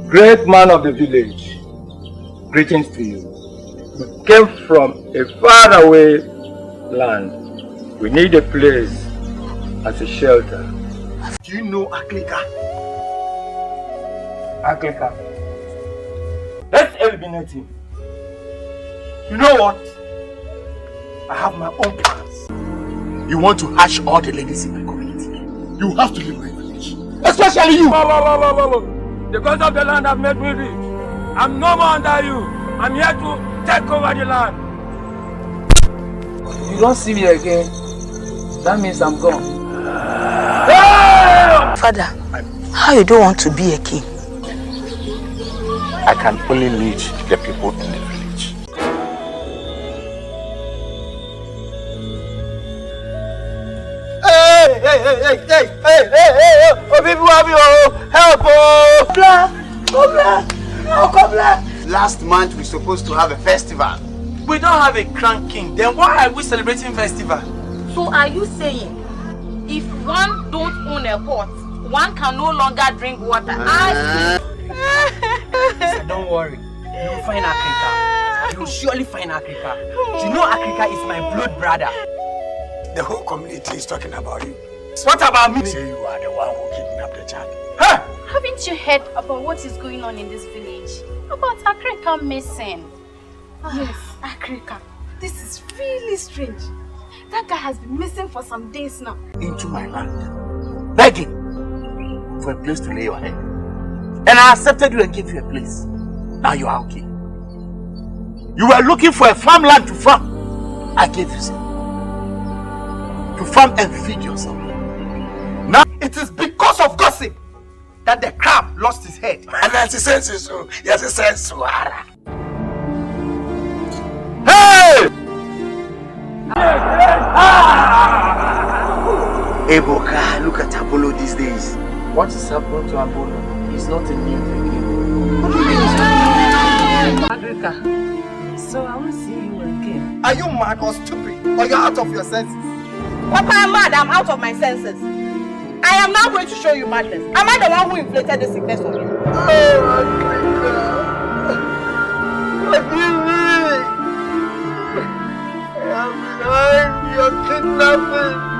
Great man of the village, greetings to you. We came from a faraway land. We need a place as a shelter. Do you know Aklika? Aklika. Let's eliminate him. You know what? I have my own plans. You want to hash all the ladies in my community. You have to leave my village. Especially you! The gods of the land have made me rich. I'm no more under you. I'm here to take over the land. You don't see me again. That means I'm gone. Father, how you don't want to be a king? I can only lead the people in the village. Hey! Oh, people have you! Help! Last month we were supposed to have a festival. We don't have a crown king. Then why are we celebrating festival? So are you saying if one don't own a pot, one can no longer drink water? So don't worry. You will find Akrika. You will surely find Akrika. You know Akrika is my blood brother. The whole community is talking about you. What about me? Say you are the one who kidnapped the child. Huh? Haven't you heard about what is going on in this village? About Akrika missing? Yes, Akrika. This is really strange. That guy has been missing for some days now. Into my land, begging for a place to lay your head. And I accepted you and gave you a place. Now you are okay. You were looking for a farmland to farm. I gave you some. To farm and feed yourself. Now it is because of gossip that the crab lost his head. And that's the sense. Yes, the sense. Hey! Eboka, look at Apollo these days. What is happening to Apollo? He's not a new again. Akrika, so I will see you again. Are you mad or stupid? Or you're out of your senses? Papa, I'm mad. I'm out of my senses. I am now going to show you madness. Am I the one who inflicted the sickness on you? Oh, what do you mean? I am behind your kidnapping.